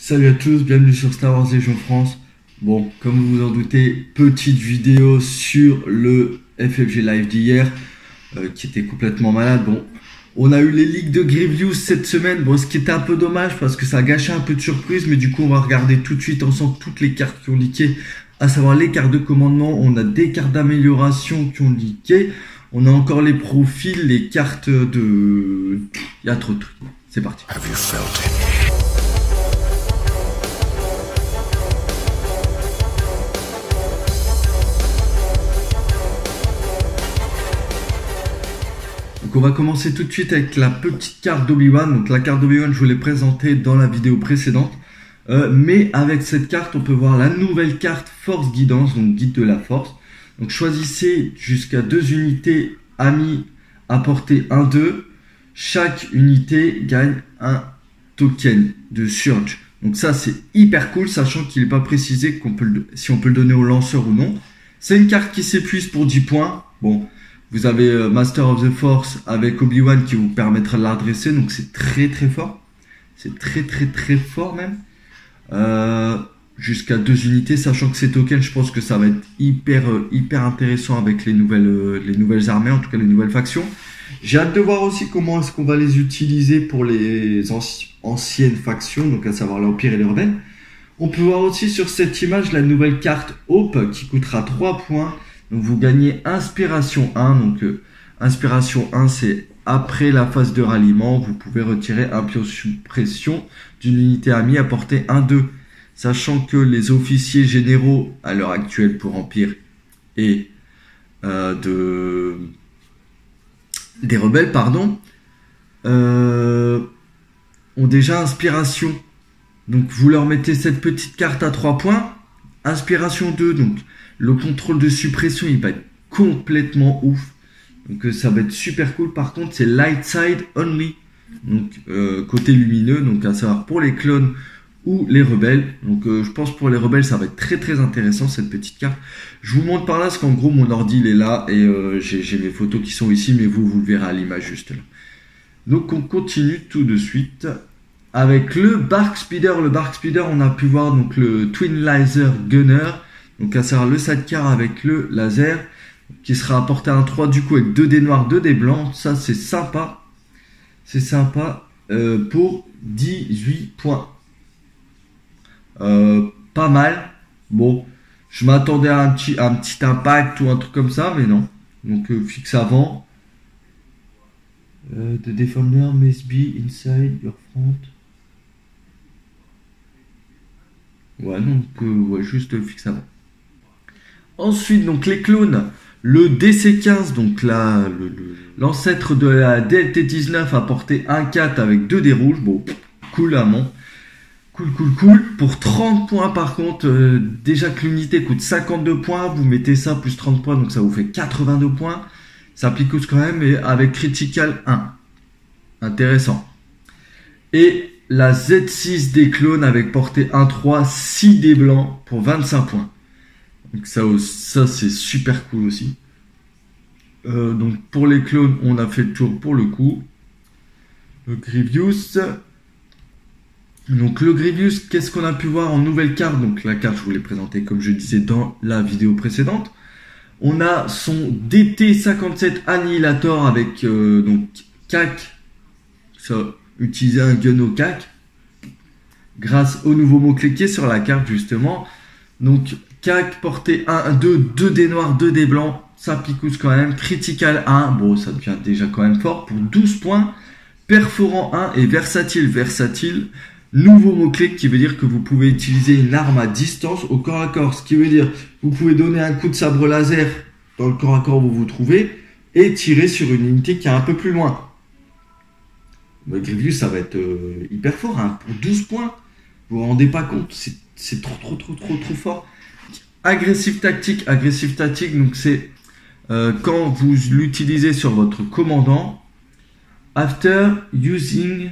Salut à tous, bienvenue sur Star Wars Légion France. Bon, comme vous vous en doutez, petite vidéo sur le FFG Live d'hier, qui était complètement malade. Bon, on a eu les leaks de Grievous cette semaine, bon, ce qui était un peu dommage parce que ça a gâché un peu de surprise, mais du coup on va regarder tout de suite ensemble toutes les cartes qui ont leaké, à savoir les cartes de commandement. On a des cartes d'amélioration qui ont leaké, on a encore les profils, les cartes de... Il y a trop de trucs, c'est parti. Have you felt it? Donc on va commencer tout de suite avec la petite carte d'Obi-Wan. Donc la carte d'Obi-Wan, je vous l'ai présentée dans la vidéo précédente. Mais avec cette carte, on peut voir la nouvelle carte Force Guidance, donc guide de la Force. Donc choisissez jusqu'à 2 unités amis à portée 1-2. Chaque unité gagne un token de Surge. Donc ça c'est hyper cool, sachant qu'il n'est pas précisé si on peut le donner au lanceur ou non. C'est une carte qui s'épuise pour 10 points. Bon. Vous avez Master of the Force avec Obi-Wan qui vous permettra de la redresser, donc c'est très très fort. C'est très fort même. Jusqu'à 2 unités, sachant que ces tokens, je pense que ça va être hyper intéressant avec les nouvelles armées, en tout cas les nouvelles factions. J'ai hâte de voir aussi comment est-ce qu'on va les utiliser pour les anciennes factions, donc à savoir l'Empire et les Rebelles. On peut voir aussi sur cette image la nouvelle carte Hope qui coûtera 3 points. Donc vous gagnez Inspiration 1, donc Inspiration 1 c'est après la phase de ralliement, vous pouvez retirer un pion suppression d'une unité amie à portée 1-2. Sachant que les officiers généraux à l'heure actuelle pour Empire et des rebelles, pardon, ont déjà Inspiration. Donc vous leur mettez cette petite carte à 3 points, Inspiration 2, donc le contrôle de suppression, il va être complètement ouf. Donc ça va être super cool. Par contre, c'est light side only. Donc côté lumineux, donc à savoir pour les clones ou les rebelles. Donc je pense pour les rebelles, ça va être très intéressant cette petite carte. Je vous montre par là parce qu'en gros mon ordi il est là et j'ai mes photos qui sont ici, mais vous le verrez à l'image juste là. Donc on continue tout de suite avec le Bark Speeder. Le Bark Speeder, on a pu voir donc le Twin Laser Gunner. Donc à savoir le sidecar avec le laser qui sera apporté à un 3 du coup avec 2 dés noirs, 2 dés blancs. Ça c'est sympa. C'est sympa pour 18 points. Pas mal. Bon, je m'attendais à un petit impact ou un truc comme ça, mais non. Donc fixe avant. The Defender must be inside your front. Ouais, donc ouais, juste fixe avant. Ensuite, donc les clones, le DC15, donc là, l'ancêtre de la DLT19 a porté 1-4 avec 2 dés rouges. Bon, cool amont. Cool. Pour 30 points par contre, déjà que l'unité coûte 52 points, vous mettez ça plus 30 points, donc ça vous fait 82 points. Ça pique quand même, et avec Critical 1. Intéressant. Et la Z6 des clones avec portée 1-3, 6 dés blancs pour 25 points. Donc ça c'est super cool aussi. Donc pour les clones, on a fait le tour pour le coup. Le Grievous. Donc le Grievous, qu'est-ce qu'on a pu voir en nouvelle carte? Donc la carte, je vous l'ai présentée comme je disais dans la vidéo précédente. On a son DT57 Annihilator avec donc CAC. Ça, utiliser un gun au CAC. Grâce au nouveau mot-clé qui est sur la carte justement. Donc CAC portée 2 dés noirs, 2 dés blancs, ça picouse quand même. Critical 1, bon ça devient déjà quand même fort pour 12 points. Perforant 1 et versatile. Nouveau mot-clé qui veut dire que vous pouvez utiliser une arme à distance au corps à corps. Ce qui veut dire que vous pouvez donner un coup de sabre laser dans le corps à corps où vous vous trouvez et tirer sur une unité qui est un peu plus loin. Le Grievous ça va être hyper fort hein, pour 12 points. Vous vous rendez pas compte, c'est trop fort. Agressive tactique, donc c'est quand vous l'utilisez sur votre commandant. After using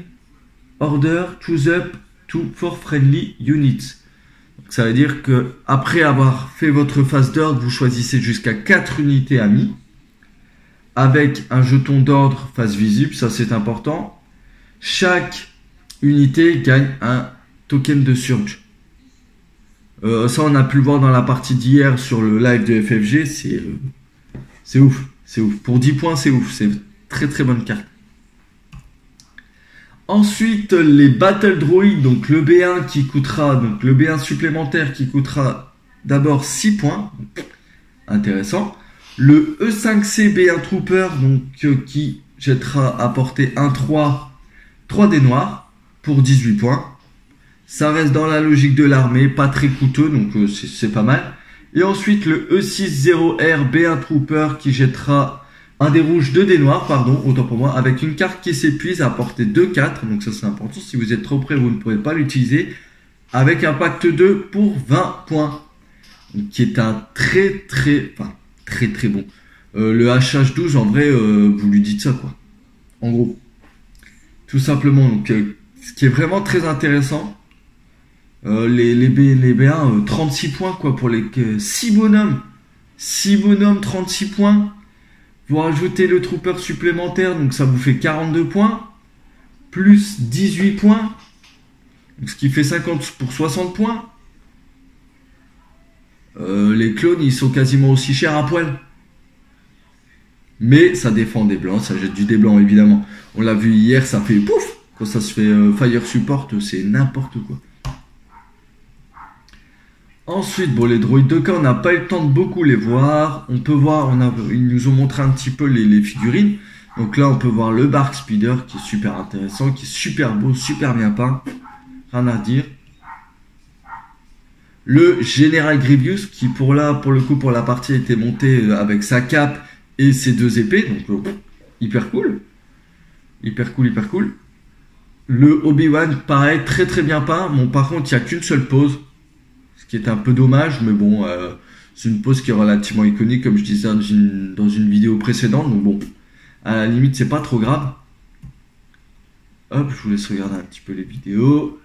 order, choose up for friendly units. Donc ça veut dire que après avoir fait votre phase d'ordre, vous choisissez jusqu'à 4 unités amies avec un jeton d'ordre face visible, ça c'est important. Chaque unité gagne un token de Surge. Ça, on a pu le voir dans la partie d'hier sur le live de FFG. C'est ouf. C'est ouf. Pour 10 points, c'est ouf. C'est très très bonne carte. Ensuite, les Battle Droid. Donc le B1 qui coûtera, donc le B1 supplémentaire qui coûtera d'abord 6 points. Intéressant. Le E5C B1 Trooper, donc qui jettera à portée 1-3, 3 dés noirs pour 18 points. Ça reste dans la logique de l'armée, pas très coûteux, donc c'est pas mal. Et ensuite le E60R B1 Trooper qui jettera un dé rouge, 2 dés noirs, pardon, autant pour moi, avec une carte qui s'épuise à portée 2-4, donc ça c'est important, si vous êtes trop près vous ne pourrez pas l'utiliser, avec impact 2 pour 20 points, donc, qui est un très bon. Le HH12 en vrai, vous lui dites ça quoi, en gros, tout simplement, donc ce qui est vraiment très intéressant. Les B1, 36 points quoi pour les 6 bonhommes. 6 bonhommes, 36 points. Vous rajoutez le trooper supplémentaire, donc ça vous fait 42 points. Plus 18 points. Donc ce qui fait 50 pour 60 points. Les clones, ils sont quasiment aussi chers à poil. Mais ça défend des blancs, ça jette du dé blanc évidemment. On l'a vu hier, ça fait pouf. Quand ça se fait fire support, c'est n'importe quoi. Ensuite, bon, les droïdes de cas, on n'a pas eu le temps de beaucoup les voir. On peut voir, ils nous ont montré un petit peu les figurines. Donc là, on peut voir le Bark Speeder qui est super intéressant, qui est super beau, super bien peint. Rien à dire. Le Général Grievous qui pour le coup, pour la partie a été monté avec sa cape et ses 2 épées. Donc hyper cool. Hyper cool. Le Obi-Wan, pareil, très bien peint. Bon, par contre, il n'y a qu'une seule pose. Ce qui est un peu dommage, mais bon, c'est une pose qui est relativement iconique, comme je disais dans une vidéo précédente. Donc bon, à la limite, c'est pas trop grave. Hop, je vous laisse regarder un petit peu les vidéos.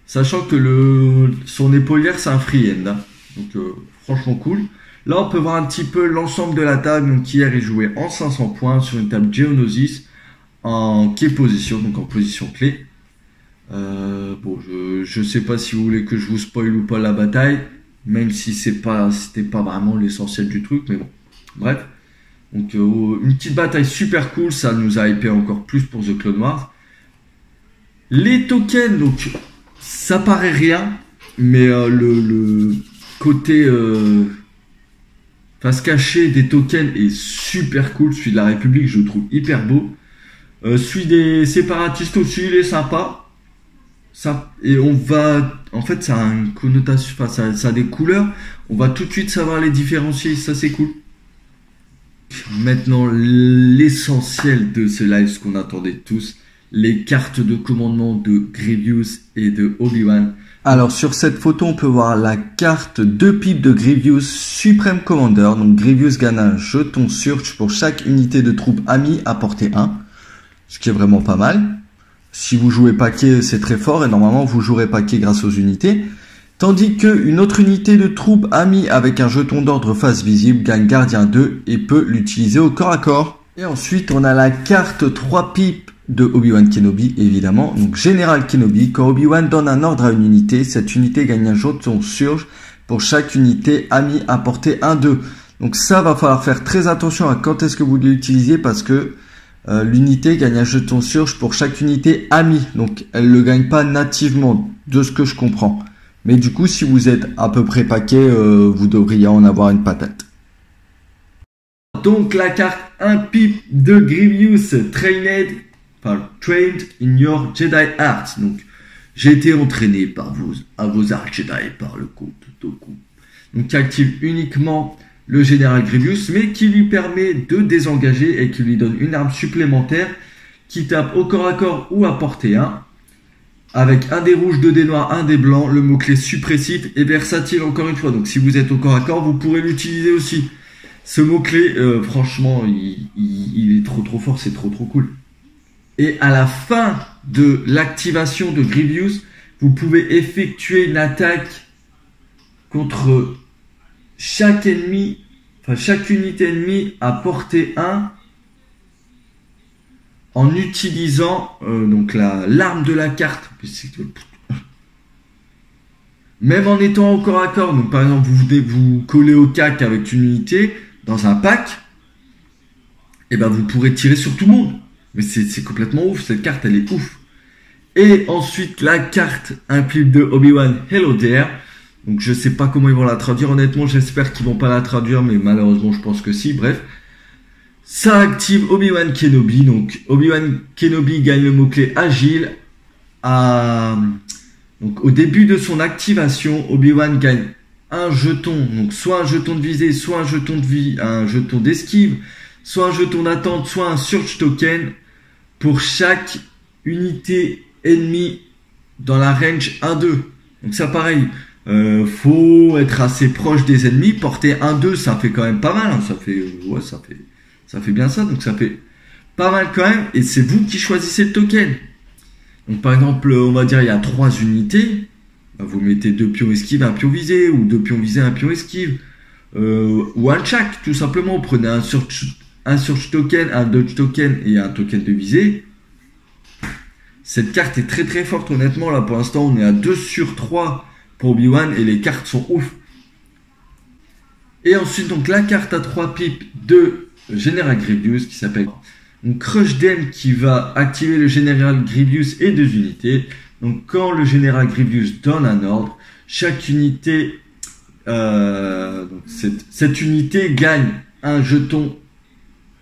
Sachant que son épaulière, c'est un free-end. Hein. Donc franchement cool. Là, on peut voir un petit peu l'ensemble de la table. Donc hier, il jouait en 500 points sur une table Geonosis en key position, donc en position clé. Bon, je sais pas si vous voulez que je vous spoil ou pas la bataille, même si c'était pas vraiment l'essentiel du truc, mais bon, bref. Donc une petite bataille super cool, ça nous a hypé encore plus pour The Clone Wars. Les tokens, donc ça paraît rien, mais le côté face cachée des tokens est super cool. Celui de la République, je le trouve hyper beau. Celui des séparatistes aussi, il est sympa. Ça, et on va, en fait, ça a une connotation, enfin, ça a des couleurs. On va tout de suite savoir les différencier. Ça, c'est cool. Maintenant, l'essentiel de ce live, ce qu'on attendait tous, les cartes de commandement de Grievous et de Obi-Wan. Alors, sur cette photo, on peut voir la carte 2 pipes de Grievous Supreme Commander. Donc, Grievous gagne un jeton Surge pour chaque unité de troupes amies à portée 1. Ce qui est vraiment pas mal. Si vous jouez paquet, c'est très fort et normalement vous jouerez paquet grâce aux unités. Tandis qu'une autre unité de troupes amie avec un jeton d'ordre face visible gagne gardien 2 et peut l'utiliser au corps à corps. Et ensuite on a la carte 3 pipes de Obi-Wan Kenobi évidemment. Donc Général Kenobi, quand Obi-Wan donne un ordre à une unité, cette unité gagne un jeton Surge pour chaque unité amie à portée 1-2. Donc ça va falloir faire très attention à quand est-ce que vous l'utilisez parce que l'unité gagne un jeton Surge pour chaque unité amie. Donc, elle ne le gagne pas nativement, de ce que je comprends. Mais du coup, si vous êtes à peu près paquet, vous devriez en avoir une patate. Donc, la carte 1 pipe de Grievous Trained in your Jedi Arts. Donc, j'ai été entraîné à vos arts Jedi par le Count Dooku. Donc, qui active uniquement le général Grievous, mais qui lui permet de désengager et qui lui donne une arme supplémentaire qui tape au corps à corps ou à portée 1, avec un dé rouge, 2 dés noirs, 1 dé blanc. Le mot-clé suppressif est versatile encore une fois, donc si vous êtes au corps à corps, vous pourrez l'utiliser aussi. Ce mot-clé, franchement, il est trop fort, c'est trop cool. Et à la fin de l'activation de Grievous, vous pouvez effectuer une attaque contre chaque ennemi, enfin chaque unité ennemie à portée 1 en utilisant donc l'arme de la carte. Même en étant au corps à corps, donc par exemple vous venez vous coller au cac avec une unité dans un pack, et ben vous pourrez tirer sur tout le monde. Mais c'est complètement ouf, cette carte elle est ouf. Et ensuite la carte implique de Obi-Wan Hello There. Donc je sais pas comment ils vont la traduire, honnêtement j'espère qu'ils vont pas la traduire, mais malheureusement je pense que si, bref. Ça active Obi-Wan Kenobi, donc Obi-Wan Kenobi gagne le mot-clé agile. Donc au début de son activation, Obi-Wan gagne un jeton, donc soit un jeton de visée, soit un jeton d'esquive, soit un jeton d'attente, soit un surge token pour chaque unité ennemie dans la range 1-2. Donc ça pareil, faut être assez proche des ennemis, porter 1-2 ça fait quand même pas mal, hein. Ça fait bien ça, donc ça fait pas mal quand même, et c'est vous qui choisissez le token. Donc par exemple, on va dire il y a 3 unités, vous mettez 2 pions esquive, 1 pion visé, ou 2 pions visé, 1 pion esquive, ou un chaque, tout simplement, vous prenez un surge token, un dodge token et un token de visée. Cette carte est très très forte, honnêtement, là pour l'instant on est à 2/3 pour Obi-Wan et les cartes sont ouf. Et ensuite donc la carte à 3 pipes de General Grievous qui s'appelle donc Crush Dem, qui va activer le General Grievous et 2 unités. Donc quand le General Grievous donne un ordre, chaque unité, donc cette unité gagne un jeton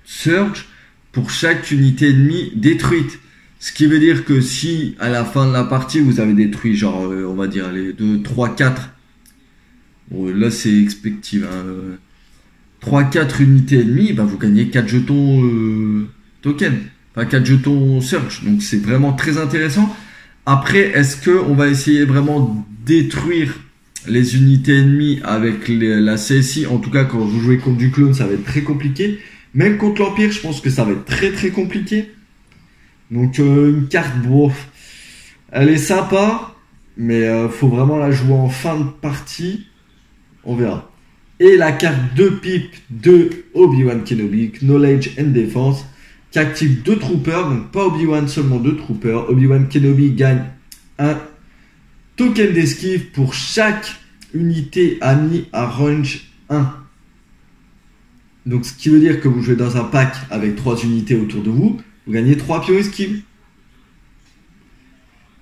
Surge pour chaque unité ennemie détruite. Ce qui veut dire que si à la fin de la partie vous avez détruit genre on va dire les 2, 3, 4, bon, là c'est expective, hein, 3-4 unités ennemies, bah, vous gagnez 4 jetons token, enfin 4 jetons search, donc c'est vraiment très intéressant. Après, est-ce que on va essayer vraiment détruire les unités ennemies avec la CSI? En tout cas, quand vous jouez contre du clone, ça va être très compliqué. Même contre l'Empire, je pense que ça va être très très compliqué. Donc une carte, bon, elle est sympa, mais faut vraiment la jouer en fin de partie. On verra. Et la carte 2 pipe de Obi-Wan Kenobi, Knowledge and Defense, qui active 2 troopers, donc pas Obi-Wan, seulement 2 troopers. Obi-Wan Kenobi gagne un token d'esquive pour chaque unité amie à range 1. Donc ce qui veut dire que vous jouez dans un pack avec 3 unités autour de vous, vous gagnez 3 pions esquive.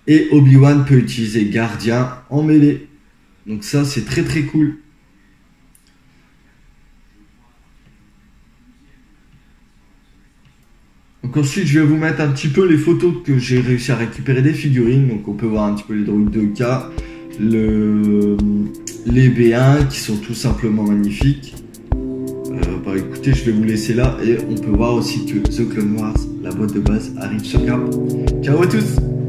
Et Obi-Wan peut utiliser Gardien en mêlée. Donc ça c'est très très cool. Donc ensuite je vais vous mettre un petit peu les photos que j'ai réussi à récupérer des figurines. Donc on peut voir un petit peu les droïdes 2K, les B1 qui sont tout simplement magnifiques. Bah écoutez, je vais vous laisser là et on peut voir aussi que The Clone Wars, la boîte de base, arrive sur Cap. Ciao à tous!